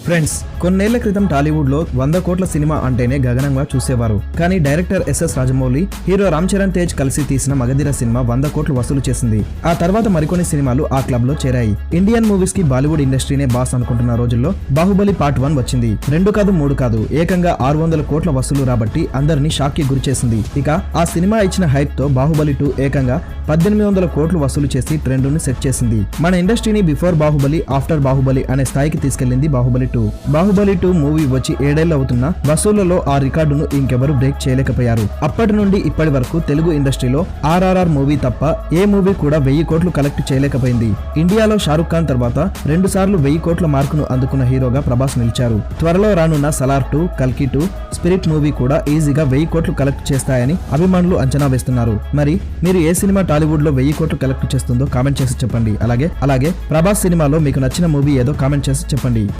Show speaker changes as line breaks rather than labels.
Friends, కొన్నేళ్ల క్రితం టాలీవుడ్ లో 100 కోట్ల సినిమా అంటేనే గగనంగా చూసేవారు. కానీ director SS Rajamouli, hero Ram Charan Tej కలిసి తీసిన మగధీర సినిమా 100 కోట్లు వసూలు చేసింది. ఆ తర్వాత మరికొన్ని సినిమాలు ఆ క్లబ్ లో చేరాయి. ఇండియన్ మూవీస్ కి బాలీవుడ్ ఇండస్ట్రీనే బాస్ అనుకుంటున్న రోజుల్లో బాహుబలి పార్ట్ 1 వచ్చింది. 2 కాదు 3 కాదు, ఏకంగా 600 కోట్ల వసూలు రాబట్టి అందరినీ షాక్ కి గురి చేసింది. ఇక ఆ సినిమా ఇచ్చిన హైప్ తో బాహుబలి 2 ఏకంగా 1800 కోట్లు వసూలు చేసి ట్రెండ్ ని సెట్ చేసింది. మన ఇండస్ట్రీని బిఫోర్ బాహుబలి, ఆఫ్టర్ బాహుబలి అనే స్థాయికి తీసుకెళ్లింది బాహుబలి 2. బాహుబలి 2 మూవీ వచ్చి 7 ఏళ్లు అవుతున్నా వసూళ్లలో ఆ రికార్డును ఇంకెవరూ బ్రేక్ చేయలేకపోయారు. అప్పటి నుండి ఇప్పటి వరకు తెలుగు ఇండస్ట్రీలో RRR మూవీ తప్ప ఏ మూవీ కూడా 1000 కోట్లు కలెక్ట్ చేయలేకపోయింది. ఇండియాలో షారుఖ్ ఖాన్ తర్వాత 2 సార్లు 1000 కోట్ల మార్కును అందుకున్న హీరోగా ప్రభాస్ నిలిచారు. త్వరలో రానున్న సలార్ 2, కల్కి 2, స్పిరిట్ మూవీ కూడా ఈజీగా 1000 కోట్లు కలెక్ట్ చేస్తాయని అభిమానులు అంచనా వేస్తున్నారు. మరి మీరు ఏ సినిమా టాలీవుడ్ లో 1000 కోట్లు కలెక్ట్ చేస్తుందో కామెంట్ చేసి చెప్పండి. అలాగే ప్రభాస్ సినిమాలో మీకు నచ్చిన మూవీ ఏదో కామెంట్ చేసి చెప్పండి.